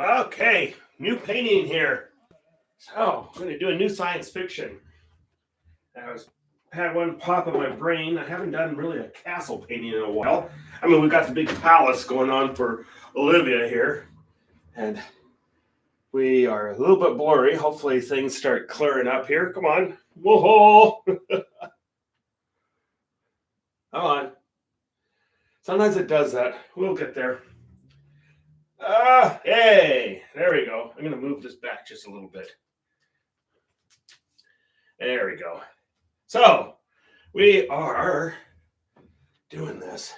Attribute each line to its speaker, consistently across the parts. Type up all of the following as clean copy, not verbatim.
Speaker 1: Okay, new painting here. So, I'm going to do a new science fiction. Had one pop in my brain. I haven't done really a castle painting in a while. I mean, we've got the big palace going on for Olivia here, and we are a little bit blurry. Hopefully, things start clearing up here. Come on. Whoa! Come on. Sometimes it does that. We'll get there. Hey, there we go. I'm going to move this back just a little bit. There we go. So, we are doing this.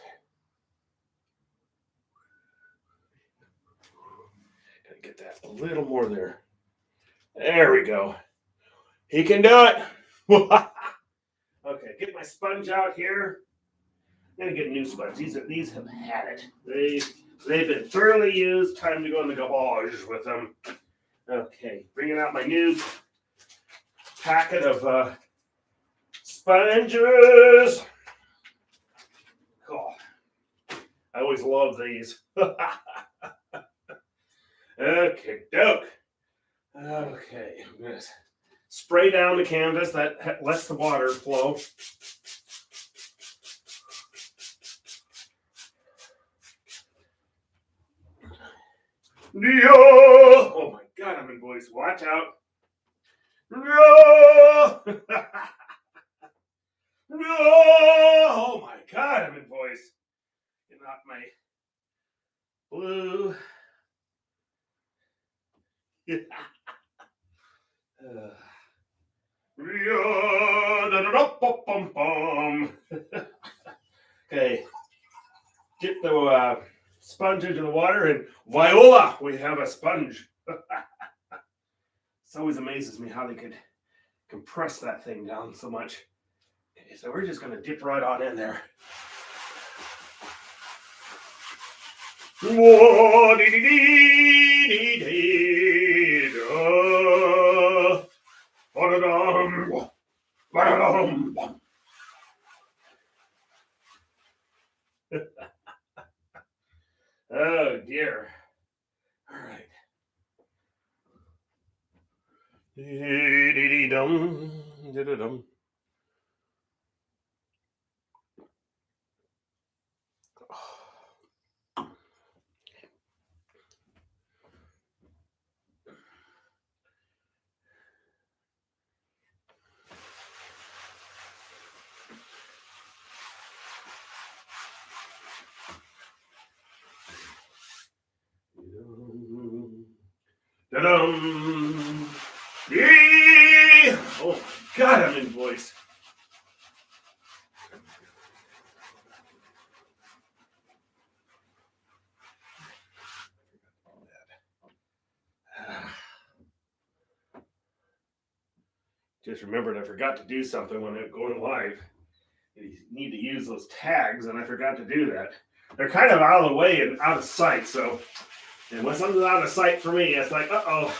Speaker 1: Gotta get that a little more there. There we go. He can do it. Okay, get my sponge out here. I'm gonna get a new sponge. These have had it. They've been thoroughly used. Time to go in the garbage with them. Okay, bringing out my new packet of sponges. Cool. I always love these. Okay, doke. Okay, I'm gonna spray down the canvas. That lets the water flow. Oh my God, I'm in voice. Watch out. No! No! Oh my God, I'm in voice. Getting off my blue. Okay, get the sponge into the water, and voila, we have a sponge. It always amazes me how they could compress that thing down so much. Okay, so we're just going to dip right on in there. Oh dear. All right. Da-dum. Yeah. Oh my God, I'm in voice. Just remembered I forgot to do something when I'm going live. You need to use those tags, and I forgot to do that. They're kind of out of the way and out of sight, so. And when something's out of sight for me, it's like, uh-oh.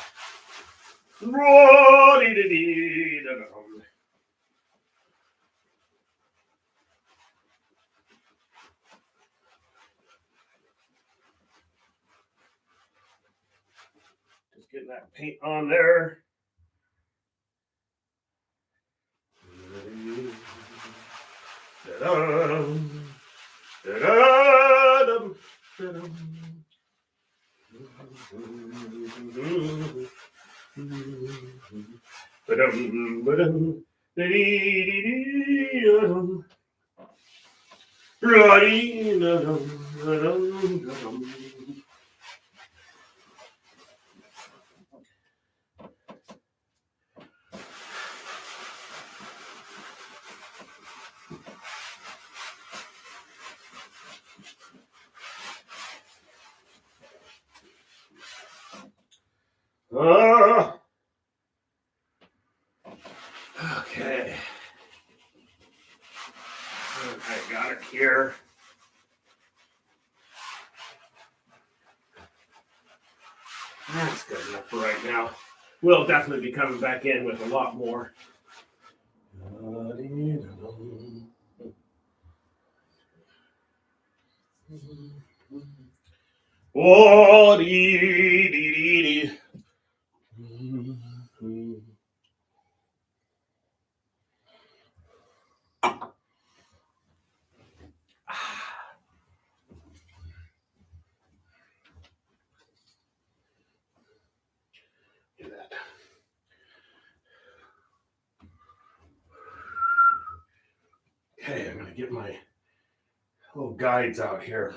Speaker 1: Just getting that paint on there. Da-dum. Da-da-dum. Da-dum. Ba-dum, ba-dum, da-dee-dee-dee-dum. Ra-dee-da-dum, da-dum, da-dum. Okay. I got it here. That's good enough for right now. We'll definitely be coming back in with a lot more. Oh, get my little guides out here.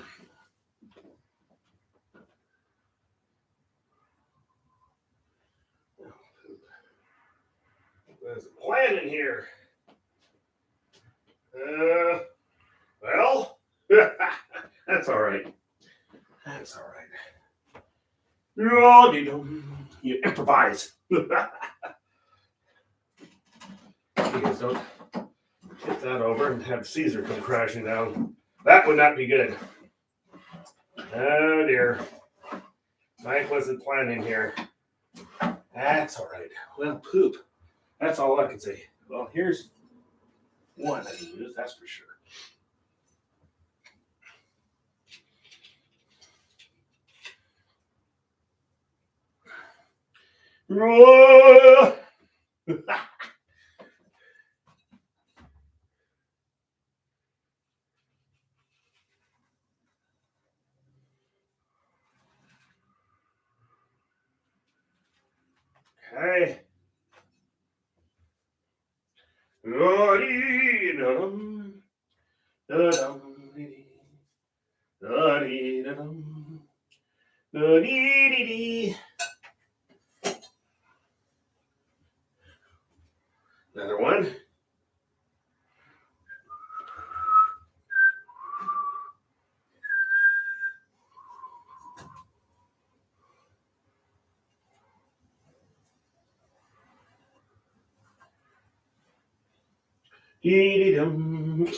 Speaker 1: There's a plan in here. Well, that's all right. That's all right. You improvise. You guys don't get that over and have Caesar come crashing down. That would not be good. Oh dear. Mike wasn't planning here. That's all right. Well, poop. That's all I can say. Well, here's one I can use, that's for sure. Okay. Another one. Dee-dee-dum.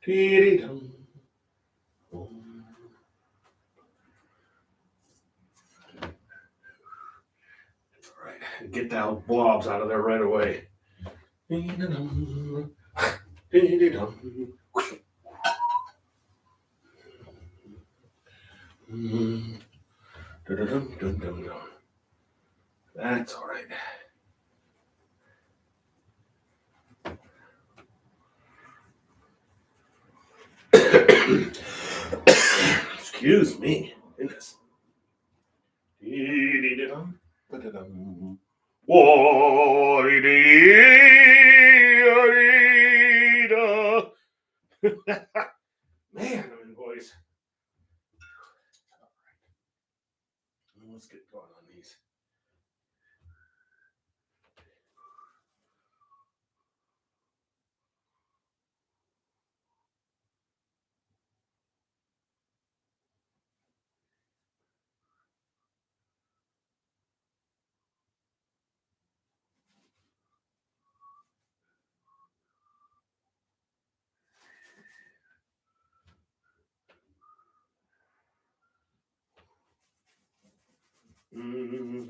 Speaker 1: Dee-dee-dum. All right, get the blobs out of there right away. Dee-dee-dum. Dee-dee-dum. Dum-dum-dum-dum-dum. That's all right. Excuse me. Goodness. Man, I'm in voice. Let's get going on these.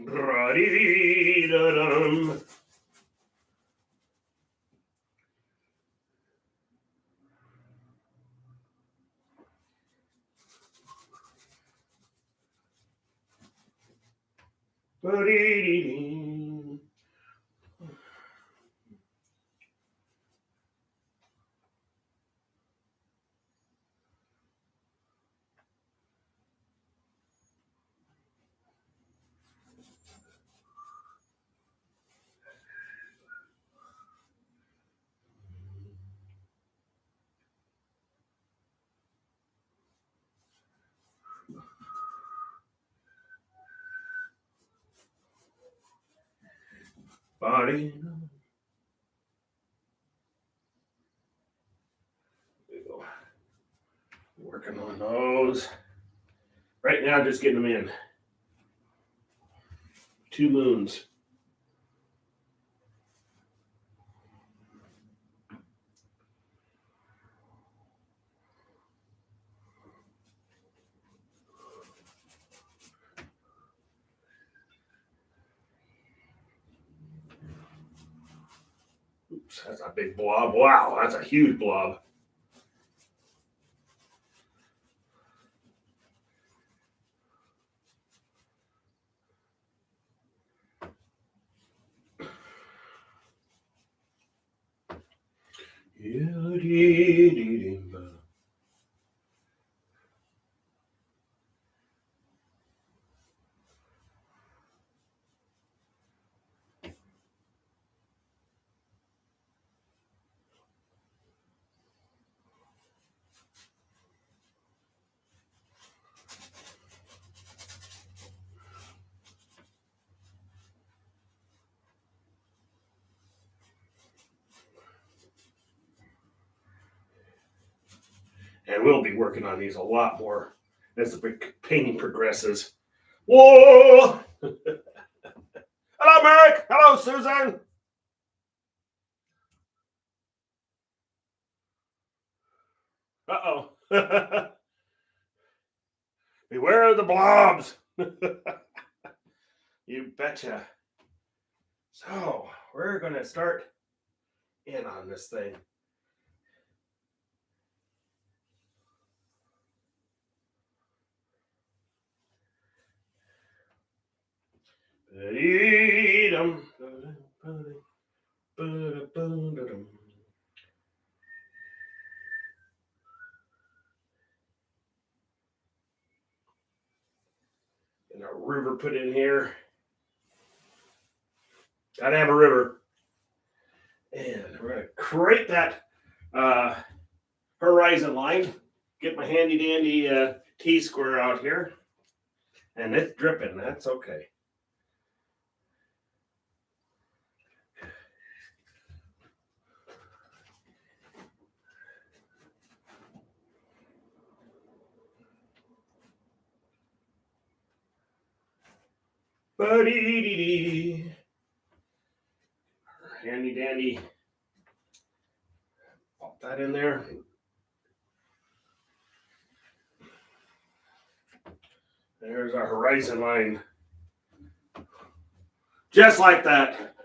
Speaker 1: Ra-dee-dee-da-dum. Ba-dee-dee-dee. Body. There we go. Working on those. Right now, just getting them in. 2 moons. Oops, that's a big blob. Wow, that's a huge blob. And we'll be working on these a lot more as the painting progresses. Whoa! Hello, Merrick. Hello, Susan. Uh-oh. Beware of the blobs. You betcha. So, we're going to start in on this thing. And a river put in here. Gotta have a river. And we're going to create that horizon line. Get my handy dandy T-square out here. And it's dripping. That's okay. Ba-dee-dee-dee. Handy dandy. Pop that in there. There's our horizon line. Just like that.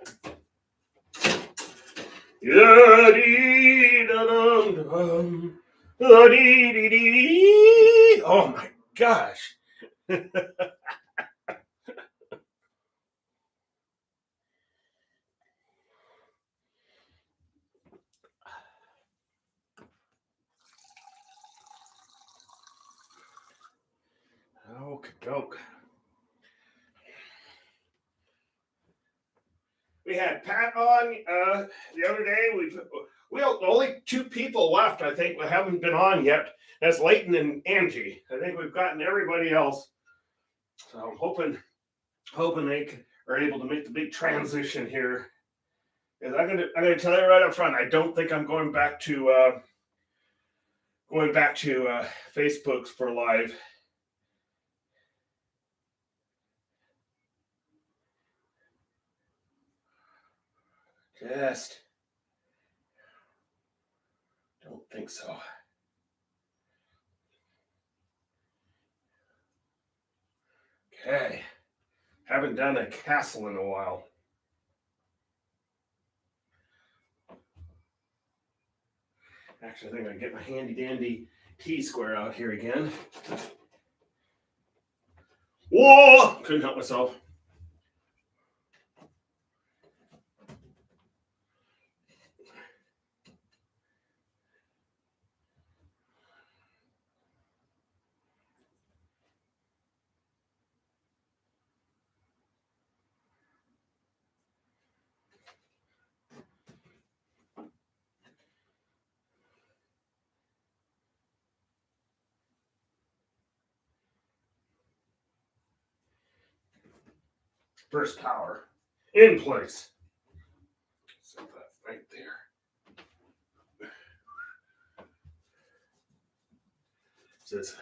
Speaker 1: Oh my gosh. Okie doke. We had Pat on the other day. We only 2 people left, I think, we haven't been on yet. That's Leighton and Angie. I think we've gotten everybody else. So I'm hoping they are able to make the big transition here. And I'm gonna tell you right up front, I don't think I'm going back to Facebook for live. Just don't think so. Okay. Haven't done a castle in a while. Actually, I think I get my handy dandy T-square out here again. Whoa! Couldn't help myself. First tower in place. Set that right there. This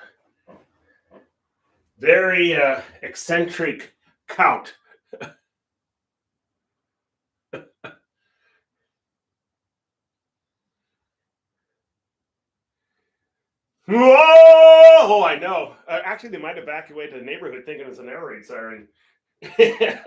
Speaker 1: very eccentric count. Whoa! I know. Actually, they might evacuate the neighborhood thinking it's an air raid siren. It's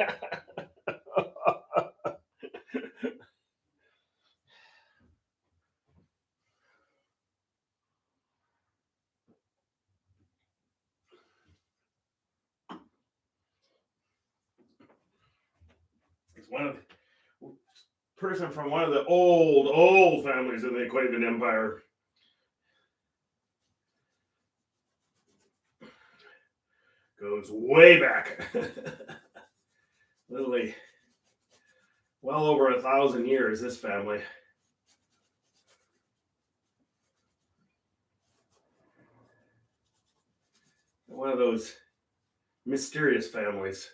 Speaker 1: one of the person from one of the old families in the Aquavian Empire. Goes way back. Literally well over 1,000 years, this family. One of those mysterious families.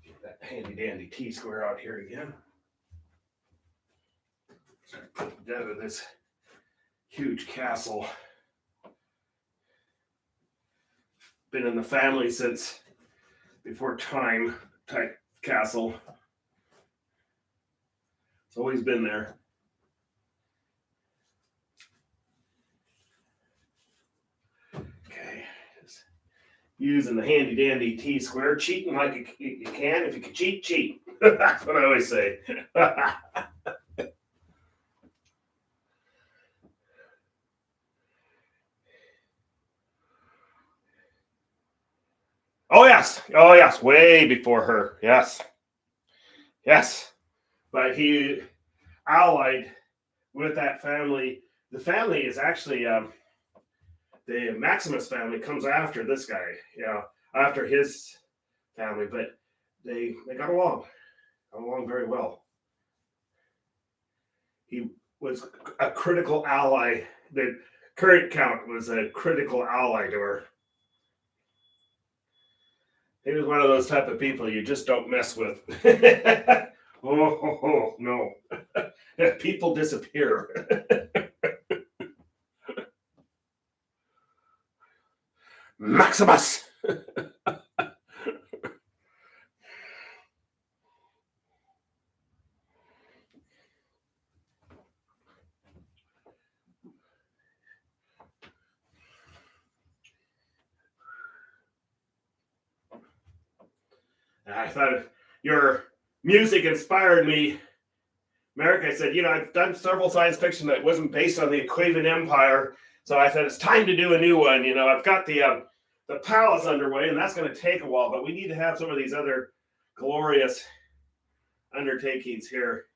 Speaker 1: Get that handy dandy T-square out here again. Put together this huge castle. Been in the family since before time type castle. It's always been there. Okay, just using the handy dandy T-square, cheating like you can. If you can cheat, cheat. That's what I always say. Oh yes, way before her. Yes. But he allied with that family. The family is actually the Maximus family comes after this guy. After his family, but they got along very well. He was a critical ally. The current count was a critical ally to her. He was one of those type of people you just don't mess with. Oh, no. People disappear. Maximus! I thought your music inspired me. Merrick, I said, I've done several science fiction that wasn't based on the Aquavian Empire, so I said it's time to do a new one. I've got the palace underway, and that's going to take a while, but we need to have some of these other glorious undertakings here.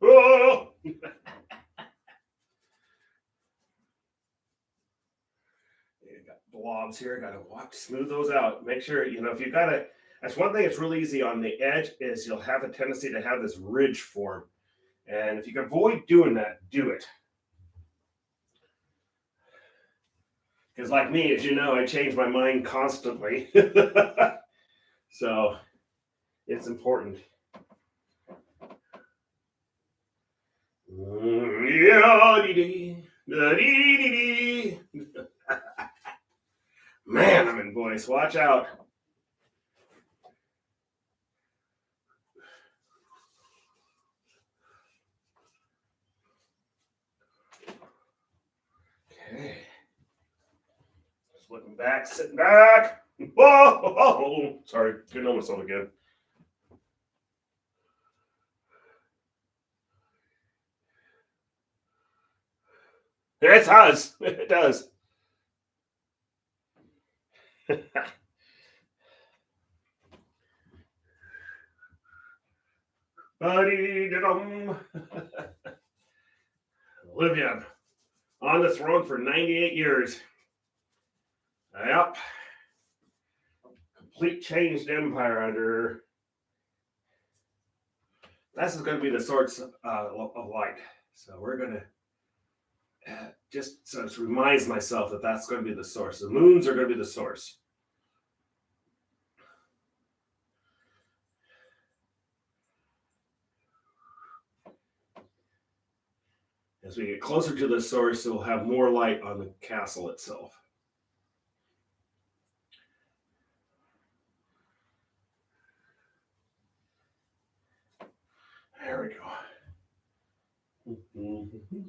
Speaker 1: Oh! Blobs here. Got to smooth those out. Make sure, if you've got that's one thing that's really easy on the edge is you'll have a tendency to have this ridge form. And if you can avoid doing that, do it. Because like me, as you know, I change my mind constantly. So it's important. Man, I'm in voice. Watch out. Okay. Just looking back, sitting back. Whoa! Sorry, couldn't know myself again. It does. It does. Olivia on the throne for 98 years. Yep. Complete changed empire under her. This is going to be the source of light. So we're going to just so it reminds myself that that's going to be the source. The moons are going to be the source. As we get closer to the source, it will have more light on the castle itself. There we go. Mm-hmm.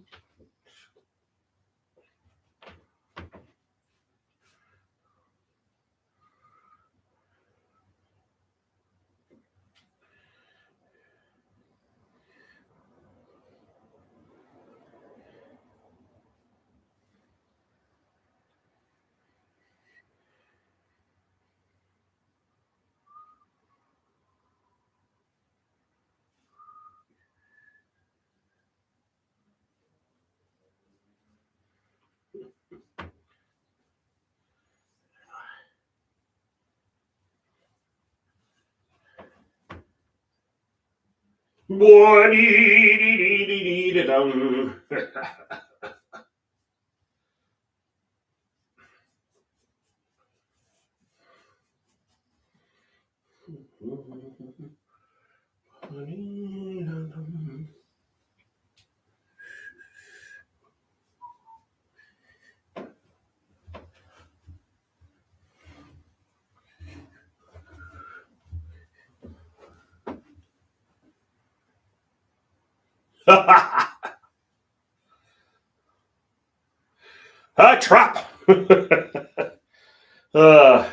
Speaker 1: Boy, A trap. uh,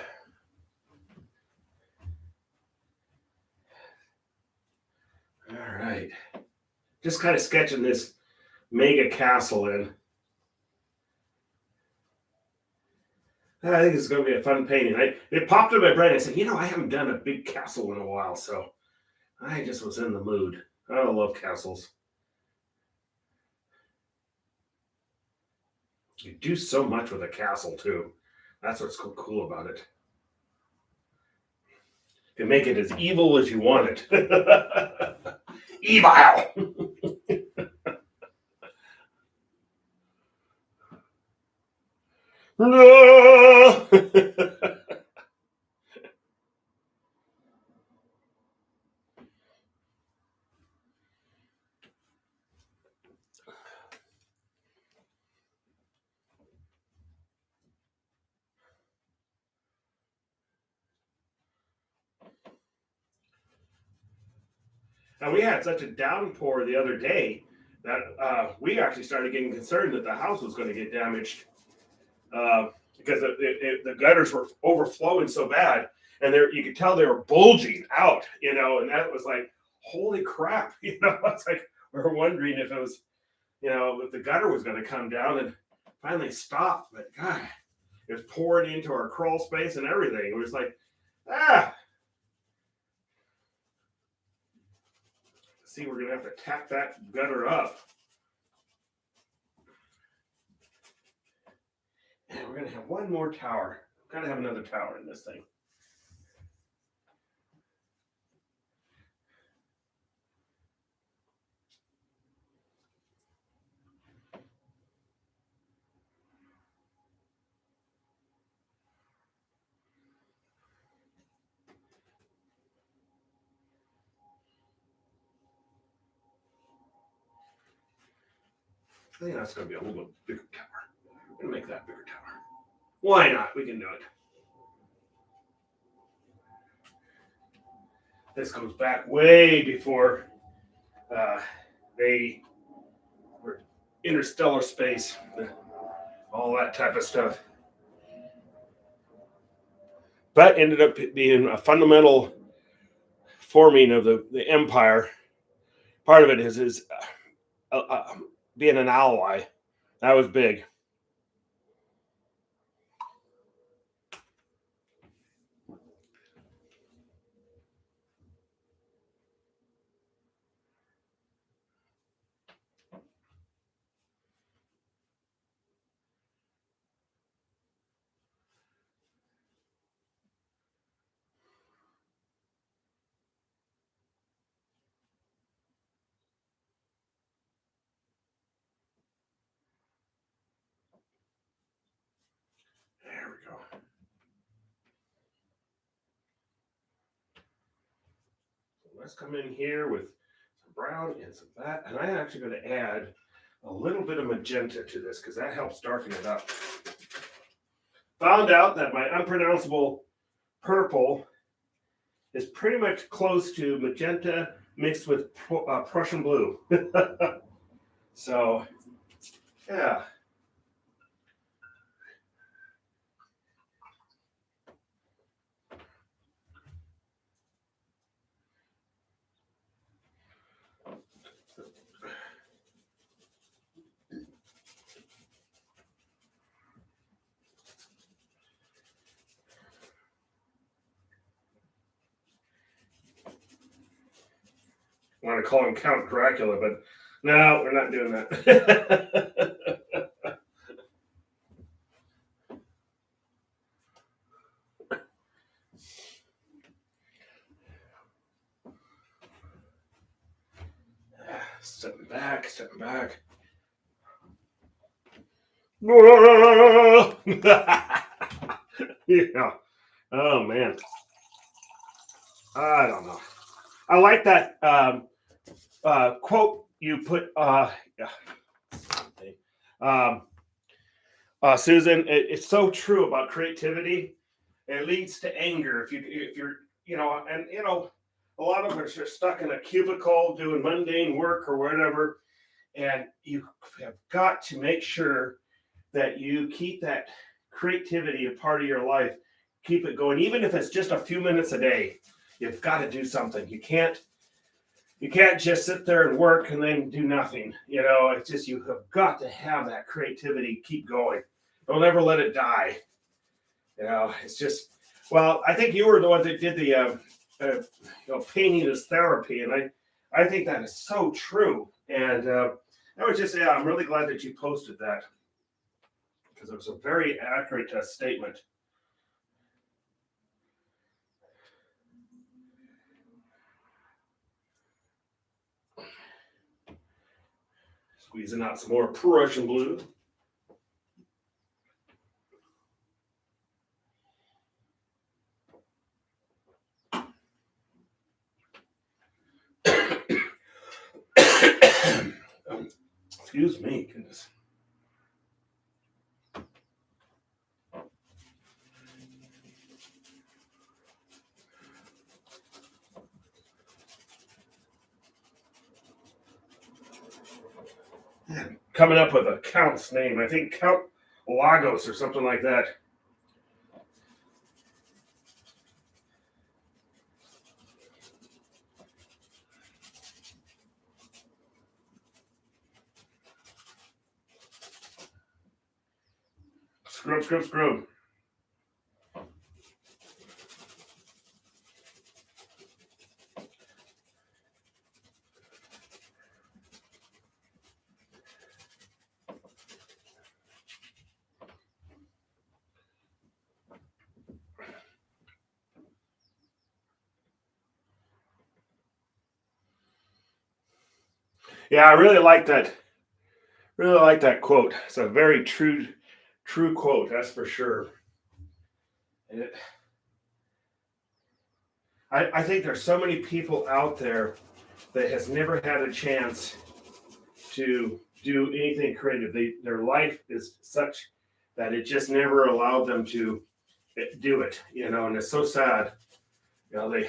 Speaker 1: all right. Just kind of sketching this mega castle in. I think it's going to be a fun painting. It popped in my brain. I said, I haven't done a big castle in a while, so I just was in the mood. I love castles. You do so much with a castle, too. That's what's cool about it. You can make it as evil as you want it. Evil! No! And we had such a downpour the other day that we actually started getting concerned that the house was going to get damaged because the gutters were overflowing so bad, and you could tell they were bulging out, and that was like, holy crap, it's like we were wondering if it was, if the gutter was going to come down, and finally stopped, but God, it was pouring into our crawl space and everything. It was like, see, we're gonna have to tack that gutter up. And we're gonna have one more tower. Gotta have another tower in this thing. I think that's gonna be a little bigger tower. We're gonna make that bigger tower. Why not? We can do it. This goes back way before they were interstellar space, all that type of stuff. But ended up being a fundamental forming of the empire. Part of it is being an ally. That was big. There we go. So let's come in here with some brown and some that. And I'm actually going to add a little bit of magenta to this because that helps darken it up. Found out that my unpronounceable purple is pretty much close to magenta mixed with Prussian blue. So, yeah. I want to call him Count Dracula, but no, we're not doing that. Stepping back, stepping back. Yeah. Oh man. I don't know. I like that quote you put. Um, Susan, it's so true about creativity. It leads to anger if you're a lot of us are stuck in a cubicle doing mundane work or whatever, and you have got to make sure that you keep that creativity a part of your life. Keep it going, even if it's just a few minutes a day. You've got to do something. You can't just sit there and work and then do nothing. It's just you have got to have that creativity keep going. Don't ever let it die. It's just, well, I think you were the one that did the painting as therapy, and I think that is so true. And I would just say I'm really glad that you posted that because it was a very accurate statement. Squeezing out some more Prussian blue. Excuse me, goodness. Coming up with a count's name. I think Count Lagos or something like that. Scrub, scrub, scrub. Yeah, I really like that. Really like that quote. It's a very true quote. That's for sure. And I think there's so many people out there that has never had a chance to do anything creative. Their life is such that it just never allowed them to do it. And it's so sad. They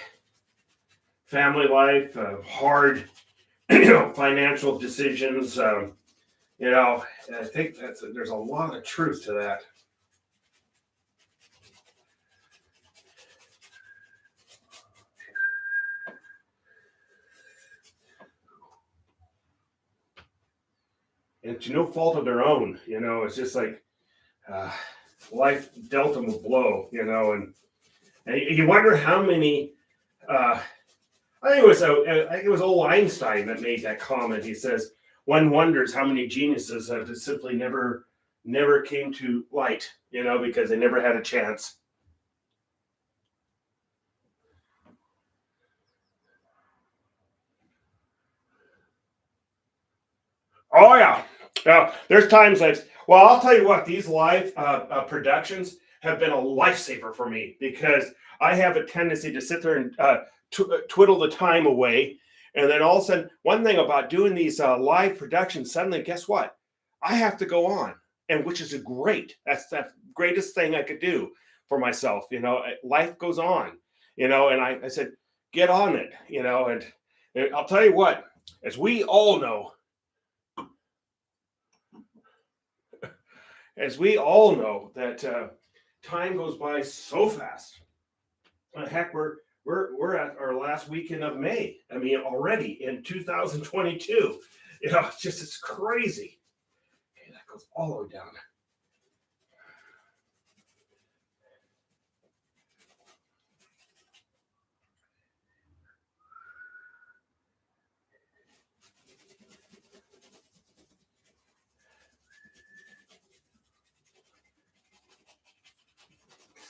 Speaker 1: family life, hard, financial decisions. I think there's a lot of truth to that. And to no fault of their own, it's just like uh, life dealt them a blow, and you wonder how many. I think it was old Einstein that made that comment. He says, "One wonders how many geniuses have simply never came to light, because they never had a chance." Oh yeah, yeah. There's times I'll tell you what. These live productions have been a lifesaver for me because I have a tendency to sit there and twiddle the time away, and then all of a sudden, one thing about doing these live productions, suddenly, guess what? I have to go on, and which is great. That's the greatest thing I could do for myself. Life goes on. And I said, get on it. And I'll tell you what, as we all know, that time goes by so fast. Heck, we're at our last weekend of May. I mean, already in 2022. It's crazy. Okay, that goes all the way down.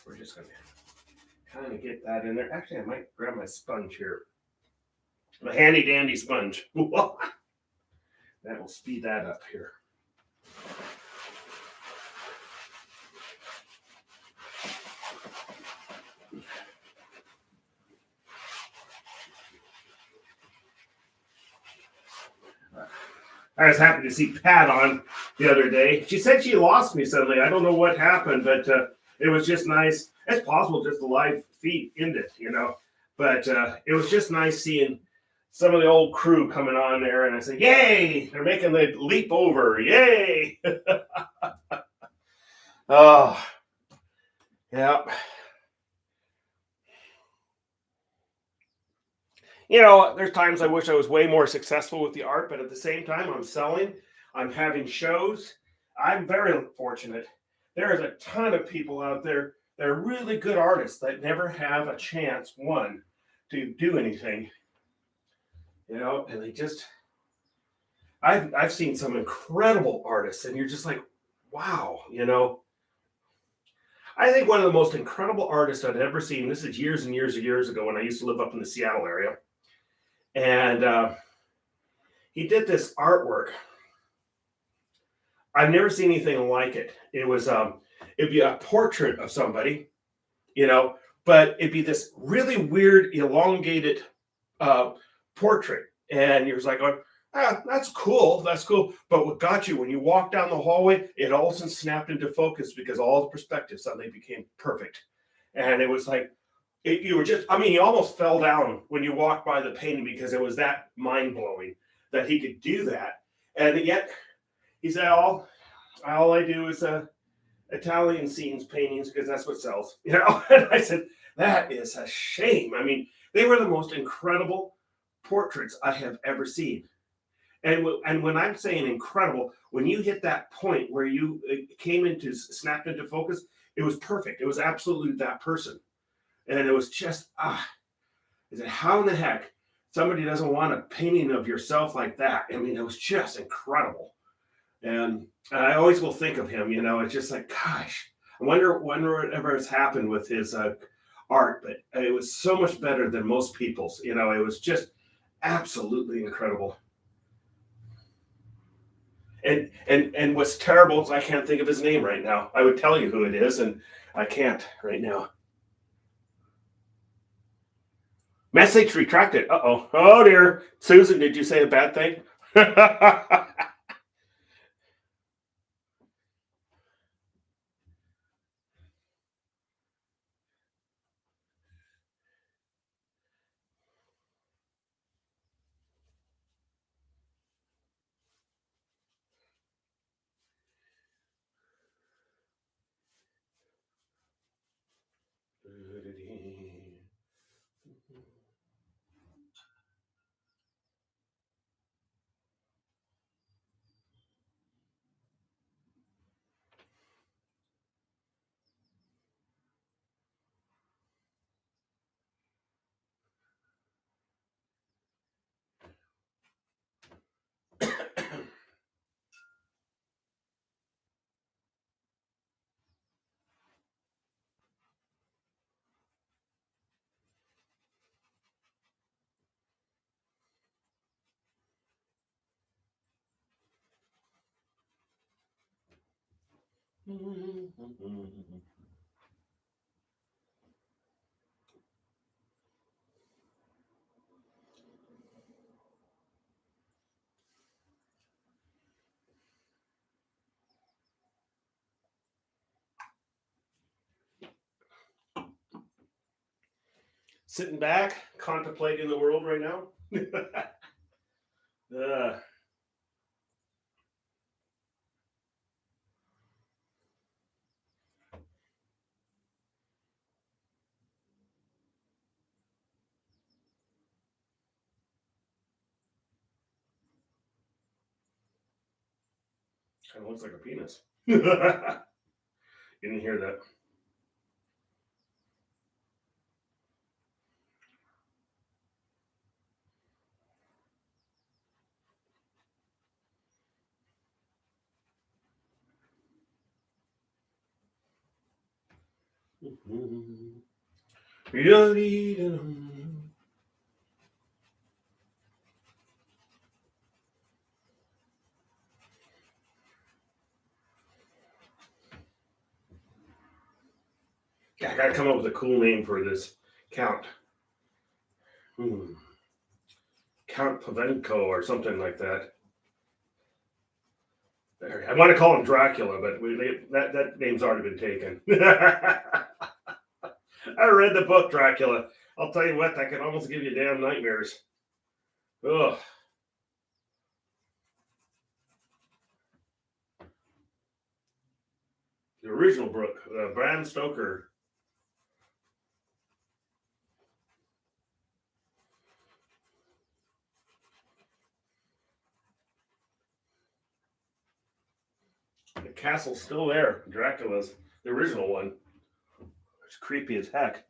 Speaker 1: We're just gonna kind of get that in there. Actually, I might grab my sponge here. A handy dandy sponge. That will speed that up here. I was happy to see Pat on the other day. She said she lost me suddenly. I don't know what happened, but it was just nice. It's possible just the live feed ended, But it was just nice seeing some of the old crew coming on there, and I said, "Yay! They're making the leap over! Yay!" Oh, yeah. There's times I wish I was way more successful with the art, but at the same time, I'm selling, I'm having shows. I'm very fortunate. There is a ton of people out there that are really good artists that never have a chance, one, to do anything, and they just, I've seen some incredible artists, and you're just like, wow, I think one of the most incredible artists I've ever seen, this is years and years and years ago when I used to live up in the Seattle area, and he did this artwork. I've never seen anything like it. It'd be a portrait of somebody, but it'd be this really weird, elongated portrait. And you're just like, that's cool. That's cool. But what got you when you walked down the hallway, it all of a sudden snapped into focus because all the perspective suddenly became perfect. And it was like, you almost fell down when you walked by the painting because it was that mind blowing that he could do that. And yet, he said, all I do is Italian scenes paintings because that's what sells, And I said, that is a shame. I mean, they were the most incredible portraits I have ever seen. And when I'm saying incredible, when you hit that point where you snapped into focus, it was perfect. It was absolutely that person. And it was just, I said, how in the heck somebody doesn't want a painting of yourself like that? I mean, it was just incredible. And I always will think of him, it's just like, gosh, I wonder whatever has happened with his art, but it was so much better than most people's, it was just absolutely incredible. And what's terrible is I can't think of his name right now. I would tell you who it is, and I can't right now. Message retracted. Uh-oh. Oh, dear. Susan, did you say a bad thing? Sitting back, contemplating the world right now. Kind of looks like a penis. You didn't hear that. Yeah, I gotta come up with a cool name for this count. Count Pavenko or something like that. I want to call him Dracula, but that name's already been taken. I read the book Dracula. I'll tell you what, that can almost give you damn nightmares. Ugh. The original book, Bram Stoker. The castle's still there. Dracula's, the original one. It's creepy as heck.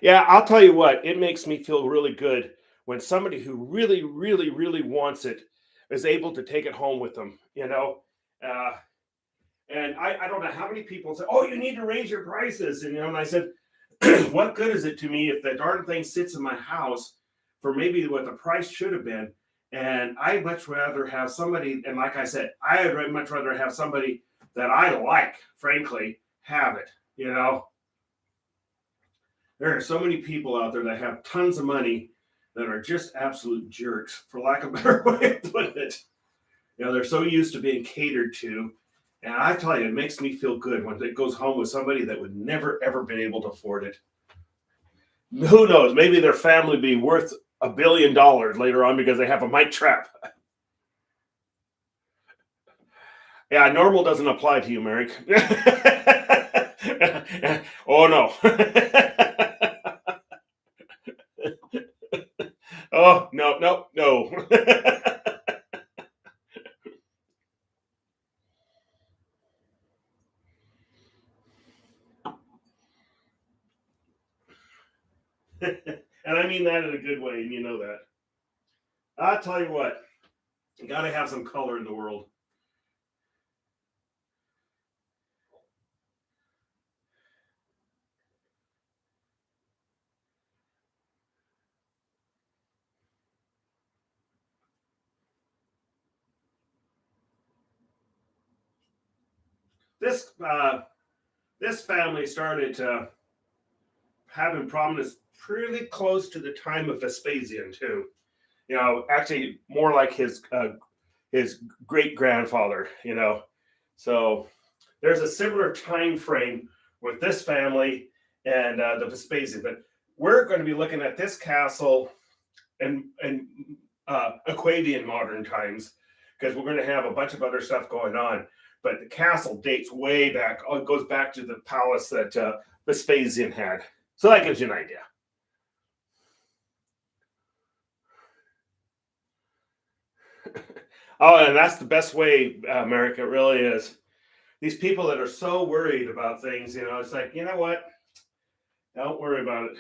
Speaker 1: Yeah, I'll tell you what, it makes me feel really good when somebody who really, really, really wants it is able to take it home with them, you know? Uh, and I don't know how many people say, oh, you need to raise your prices. And, and I said, what good is it to me if the darn thing sits in my house for maybe what the price should have been? And I'd much rather have somebody, and like I said, I'd much rather have somebody that I like, frankly, have it, you know? There are so many people out there that have tons of money that are just absolute jerks, for lack of a better way of putting it. They're so used to being catered to. And I tell you, it makes me feel good when it goes home with somebody that would never, ever been able to afford it. Who knows? Maybe their family be worth $1 billion later on because they have a mic trap. Yeah, normal doesn't apply to you, Merrick. Oh, no. Oh, no, no, no. And I mean that in a good way, and you know that. I'll tell you what, you got to have some color in the world. This this family started having problems pretty close to the time of Vespasian too. Actually more like his great grandfather. So there's a similar time frame with this family and the Vespasian. But we're going to be looking at this castle and Aquavian modern times because we're going to have a bunch of other stuff going on. But the castle dates way back. It goes back to the palace that Vespasian had. So that gives you an idea. Oh, and that's the best way, America really is. These people that are so worried about things, it's like, you know what? Don't worry about it.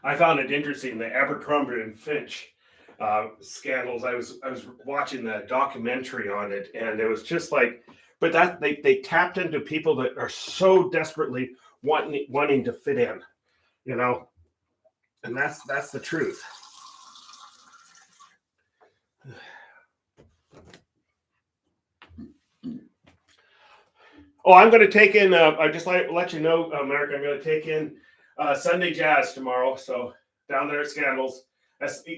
Speaker 1: I found it interesting the Abercrombie and Finch scandals. I was watching the documentary on it, and it was just like, but that they tapped into people that are so desperately wanting to fit in, you know, and that's the truth. Oh, I'm going to take in. I just let you know, America. I'm going to take in Sunday Jazz tomorrow. So down there at Scandals.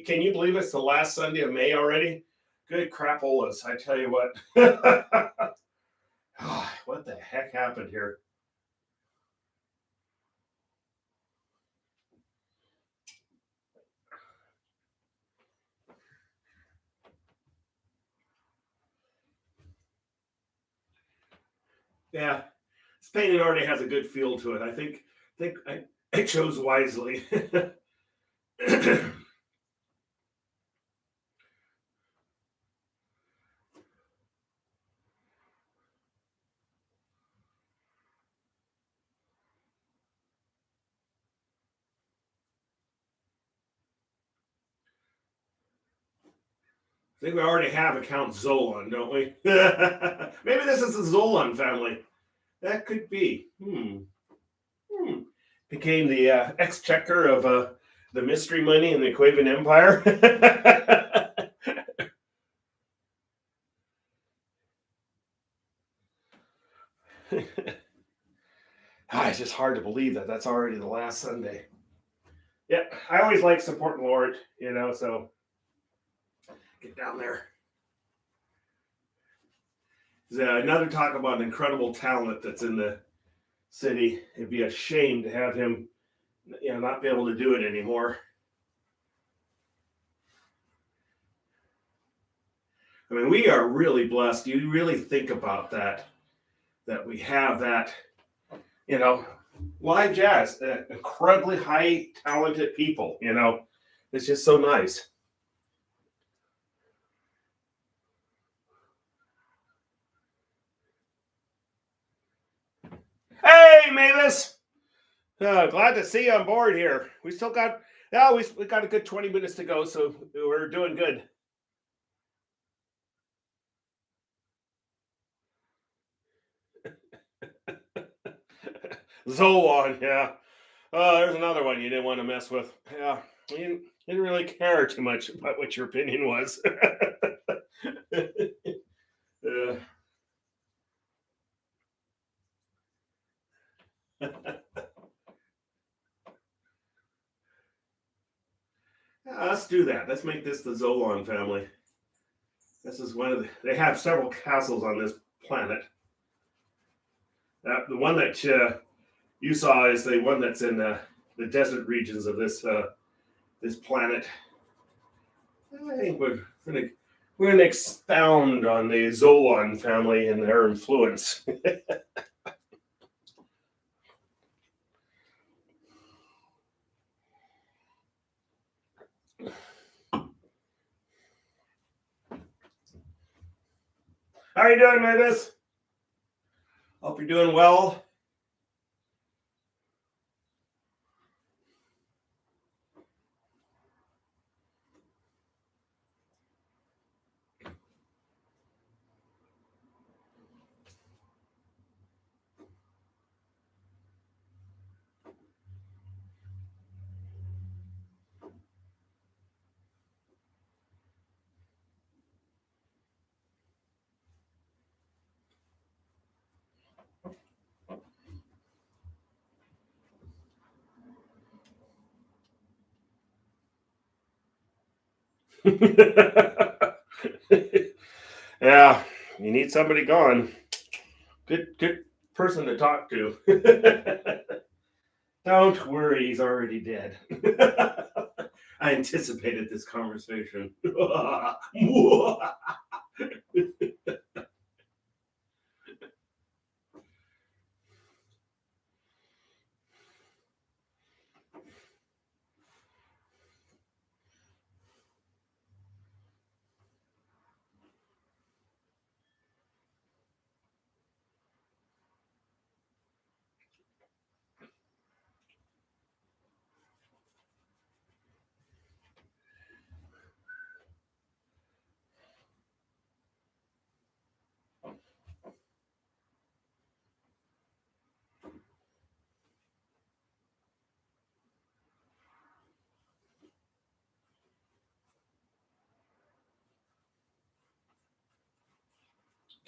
Speaker 1: Can you believe it's the last Sunday of May already? Good crapolas, I tell you what. What the heck happened here? Yeah, this painting already has a good feel to it. I chose wisely. I think we already have a Count Zolan, don't we? Maybe this is the Zolan family. That could be. Hmm. Became the exchequer of the mystery money in the Quavian Empire. It's just hard to believe that that's already the last Sunday. Yeah, I always like supporting Lord, so get down there. Another talk about an incredible talent that's in the city. It'd be a shame to have him, not be able to do it anymore. I mean, we are really blessed. You really think about that we have that, live jazz, incredibly high talented people, it's just so nice. Hey, Mavis! Glad to see you on board here. We still got, yeah, we got a good 20 minutes to go, so we're doing good. Zolon, yeah. There's another one you didn't want to mess with. Yeah, you didn't really care too much about what your opinion was. uh, let's do that. Let's make this the Zolon family. This is one of they have several castles on this planet. The one that you saw is the one that's in the desert regions of this planet. I think we're gonna expound on the Zolon family and their influence. How are you doing, Mavis? Hope you're doing well. Yeah, you need somebody gone. Good person to talk to. Don't worry, he's already dead. I anticipated this conversation.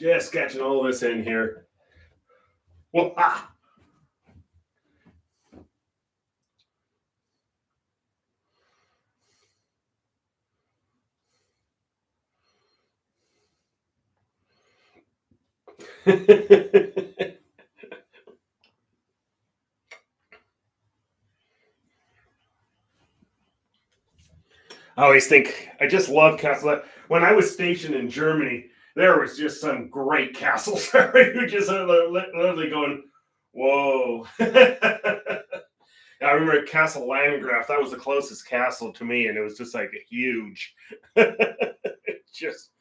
Speaker 1: Just catching all this in here. I always think I just love castle. When I was stationed in Germany, there was just some great castles there. You just literally going, "Whoa!" I remember Castle Landgraf. That was the closest castle to me, and it was just like huge. Just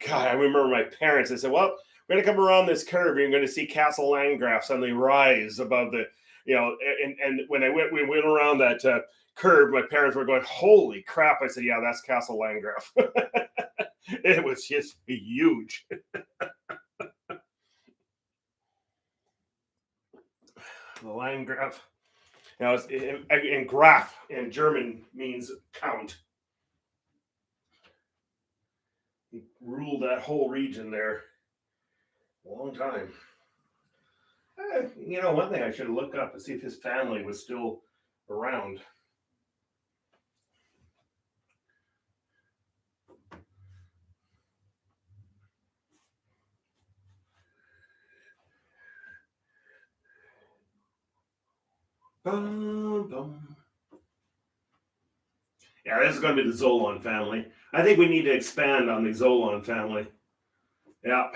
Speaker 1: God, I remember my parents. They said, "Well, we're going to come around this curve. You're going to see Castle Landgraf suddenly rise above the, And when we went around that curve, my parents were going, "Holy crap!" I said, "Yeah, that's Castle Landgraf." It was just huge. The Landgraf. Now, and Graf in German means count. He ruled that whole region there a long time. One thing I should have looked up to see if his family was still around. Bum, bum. Yeah, this is going to be the Zolan family. I think we need to expand on the Zolan family. Yeah.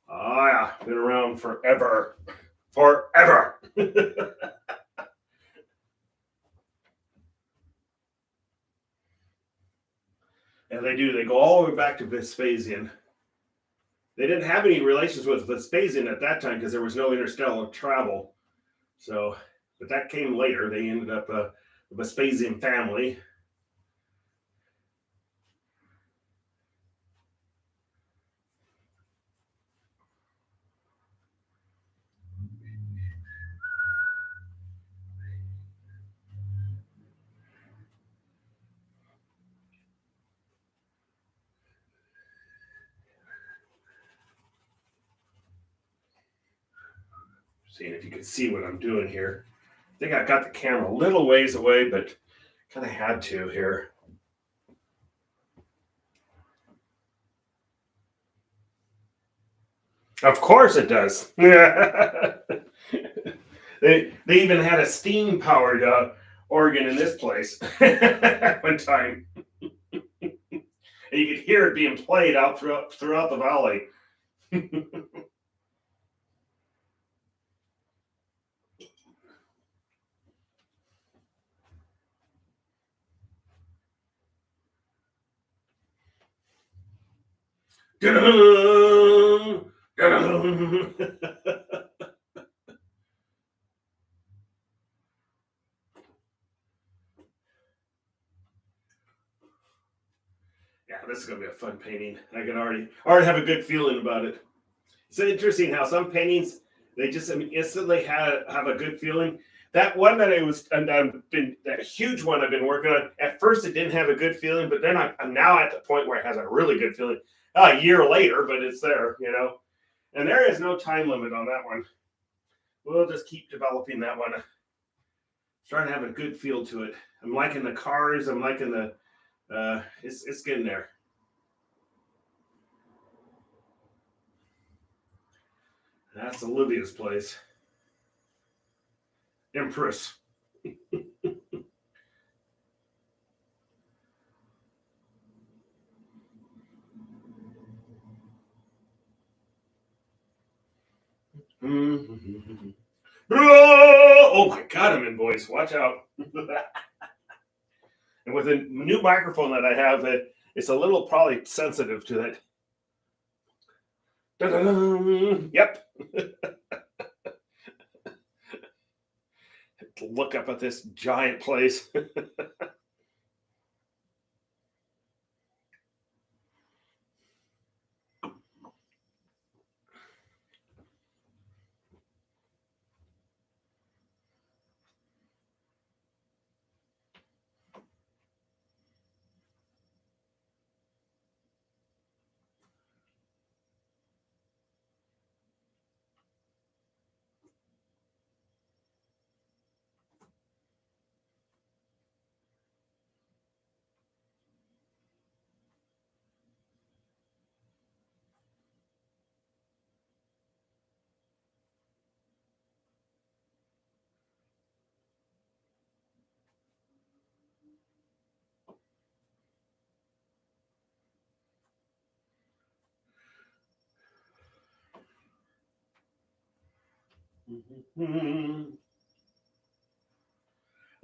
Speaker 1: Oh, yeah. Been around forever. Forever. And they do. They go all the way back to Vespasian. They didn't have any relations with Vespasian at that time because there was no interstellar travel. So, but that came later. They ended up the Vespasian family. Seeing if you can see what I'm doing here. I think I got the camera a little ways away, but kind of had to here. Of course it does. they even had a steam powered organ in this place one time. And you could hear it being played out throughout the valley. Dun, dun. Yeah, this is gonna be a fun painting. I can already have a good feeling about it. It's interesting how some paintings they just instantly have a good feeling. That one that that huge one I've been working on. At first, it didn't have a good feeling, but then I'm now at the point where it has a really good feeling. A year later, but it's there, And there is no time limit on that one. We'll just keep developing that one. Starting to have a good feel to it. I'm liking the cars. I'm liking the. It's getting there. That's Olivia's place. Empress. Oh my God, I'm in voice. Watch out. And with a new microphone that I have, it's a little probably sensitive to that. Yep. Look up at this giant place.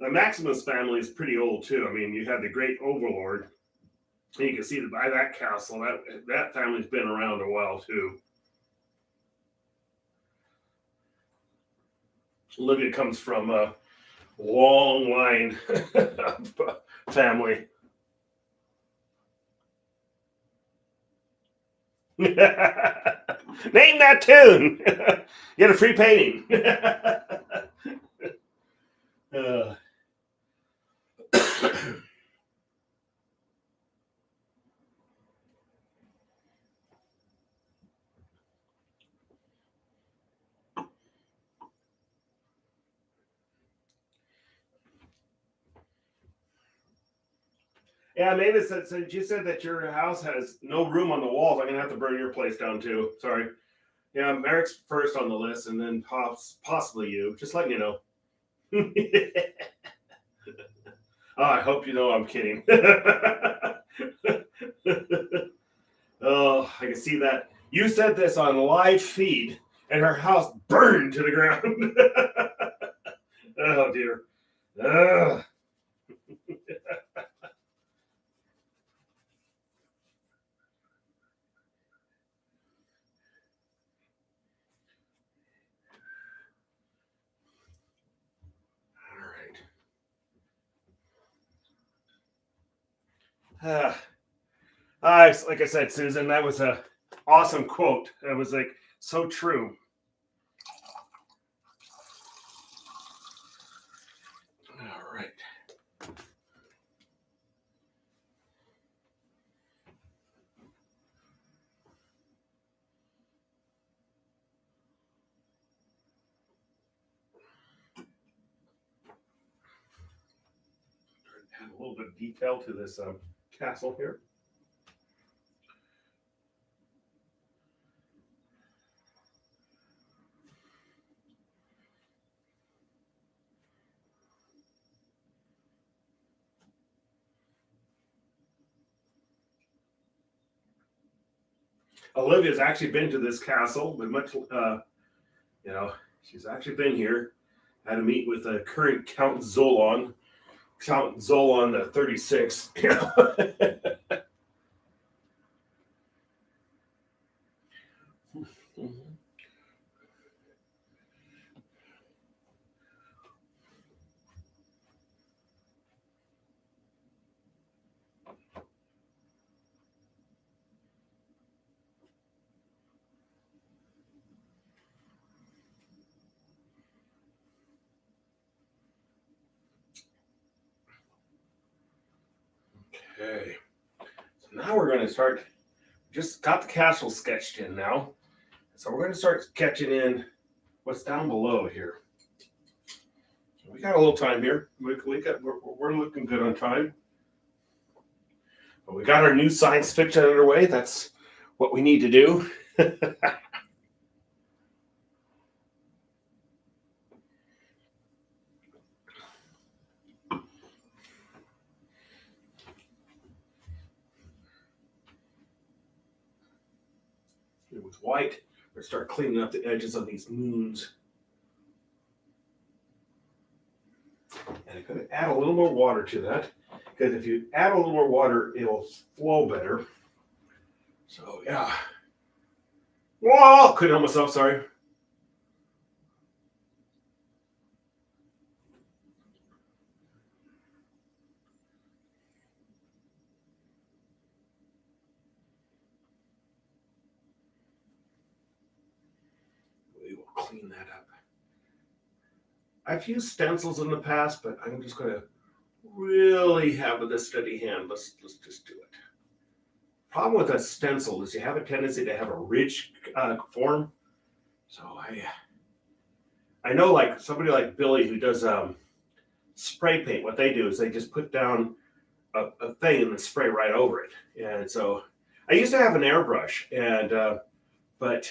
Speaker 1: The Maximus family is pretty old too. I mean, you have the Great Overlord. And you can see that by that castle, that family's been around a while too. Olivia comes from a long line of family. Name that tune. Get a free painting. uh, yeah, maybe since you said that your house has no room on the walls, I'm gonna have to burn your place down too. Sorry. Yeah, Merrick's first on the list, and then possibly you. Just letting you know. Oh, I hope you know I'm kidding. Oh, I can see that. You said this on live feed, and her house burned to the ground. Oh dear. Ugh. All right. Like I said, Susan, that was a awesome quote. That was like so true. All right. Add a little bit of detail to this castle here. Olivia's actually been to this castle, but much, she's actually been here. Had to meet with current Count Zolon the 36th. Okay. So now we're going to start. Just got the castle sketched in now. So we're going to start sketching in what's down below here. We got a little time here. We're looking good on time. But we got our new science fiction underway. That's what we need to do. With white, we're gonna start cleaning up the edges of these moons. And I'm going to add a little more water to that, because if you add a little more water, it'll flow better. So yeah. Whoa! Couldn't help myself. Sorry. We will clean that up. I've used stencils in the past, but I'm just going to really have a steady hand. Let's just do it. Problem with a stencil is you have a tendency to have a ridge form. So I know like somebody like Billy who does spray paint. What they do is they just put down a thing and then spray right over it. And so I used to have an airbrush, and but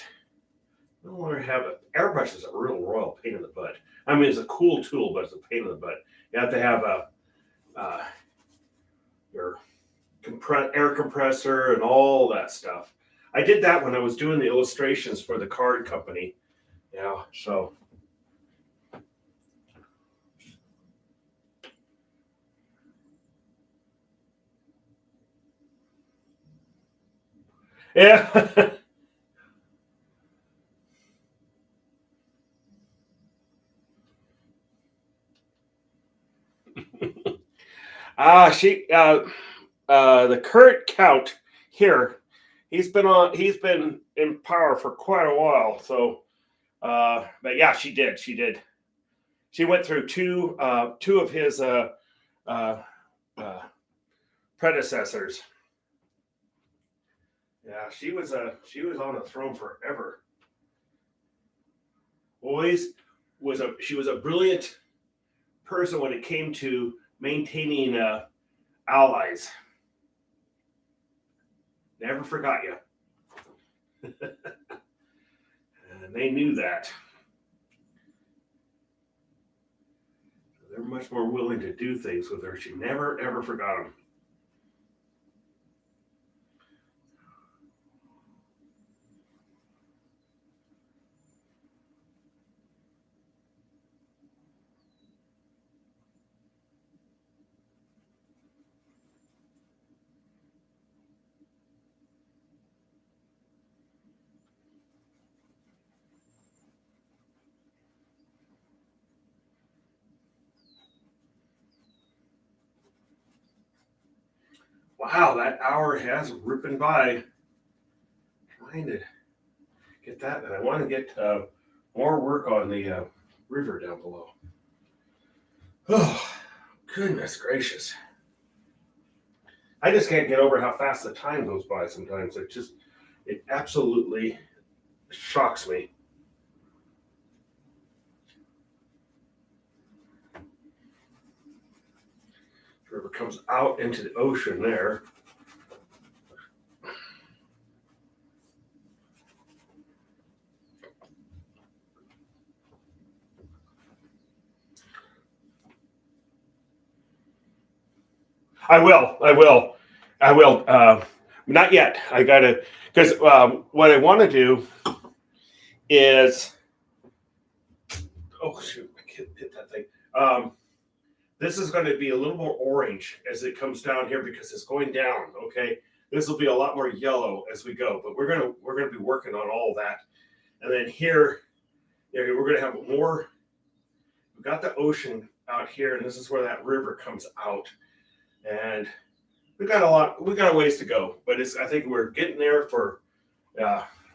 Speaker 1: I no longer have it. Airbrush is a real royal pain in the butt. I mean, it's a cool tool, but it's a pain in the butt. You have to have your air compressor and all that stuff. I did that when I was doing the illustrations for the card company. Yeah, so. Yeah. The current count here, He's been in power for quite a while. So, but yeah, she did. She went through two of his uh, predecessors. Yeah, she was on the throne forever. Always she was a brilliant person when it came to maintaining allies. Never forgot you. And they knew that. They're much more willing to do things with her. She never, ever forgot them. Wow, that hour has ripping by. Trying to get that, and I want to get more work on the river down below. Oh, goodness gracious. I just can't get over how fast the time goes by sometimes. It absolutely shocks me. The river comes out into the ocean there. I will. Not yet. I gotta, because what I want to do is, oh shoot, I can't hit that thing. This is going to be a little more orange as it comes down here because it's going down. Okay, this will be a lot more yellow as we go, but we're gonna be working on all that. And then here, we're gonna have more. We've got the ocean out here, and this is where that river comes out, and we got a ways to go, but I think we're getting there.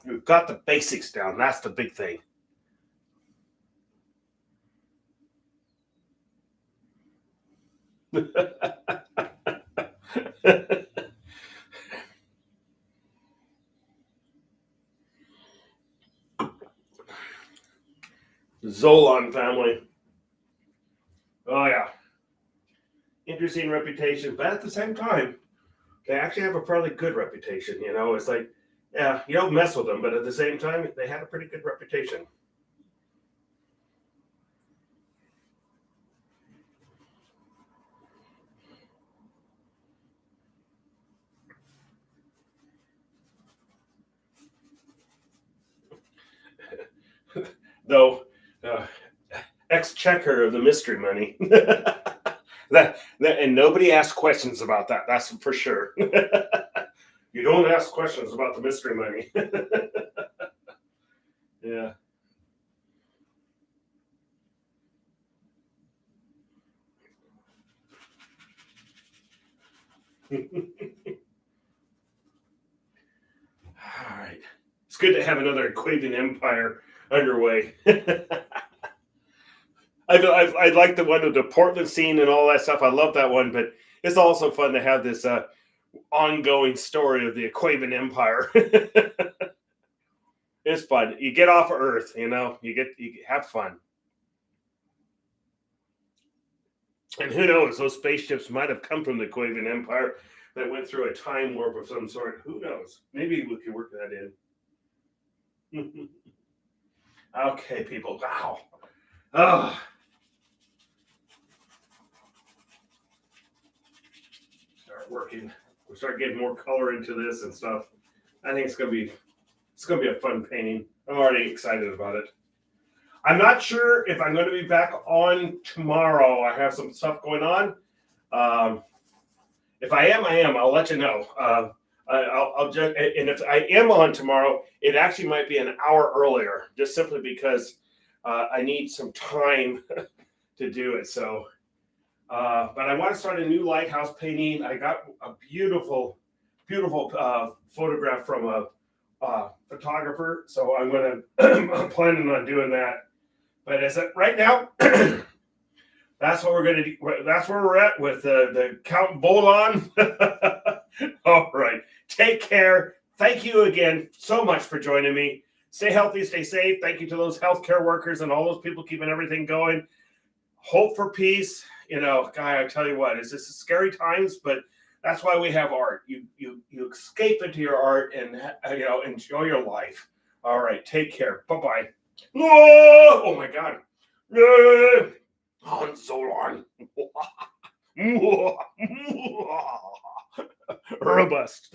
Speaker 1: We've got the basics down. That's the big thing. Zolan family. Oh yeah, interesting reputation, but at the same time, they actually have a fairly good reputation. It's like, yeah, you don't mess with them, but at the same time, they had a pretty good reputation. Though, exchequer of the mystery money. And nobody asked questions about that. That's for sure. You don't ask questions about the mystery money. Yeah. All right. It's good to have another Quavian Empire underway. I like the one with the Portland scene and all that stuff. I love that one, but it's also fun to have this ongoing story of the Aquavian Empire. It's fun. You get off of Earth, you have fun. And who knows, those spaceships might have come from the Aquavian Empire that went through a time warp of some sort. Who knows? Maybe we can work that in. Okay, people. Wow. Oh. Start working. We'll start getting more color into this and stuff. I think it's gonna be a fun painting. I'm already excited about it. I'm not sure if I'm going to be back on tomorrow. I have some stuff going on. If I am. I'll let you know. I'll just, and if I am on tomorrow, it actually might be an hour earlier, just simply because I need some time to do it. So, but I want to start a new lighthouse painting. I got a beautiful beautiful photograph from a photographer. So I'm I'm planning on doing that. But as right now, that's what we're going to do. That's where we're at with the Count Bolon. All right. Take care. Thank you again so much for joining me. Stay healthy, stay safe. Thank you to those healthcare workers and all those people keeping everything going. Hope for peace. Guy, I tell you what, it's just scary times, but that's why we have art. You escape into your art and enjoy your life. All right. Take care. Bye-bye. Oh my God. Han Solon. Robust.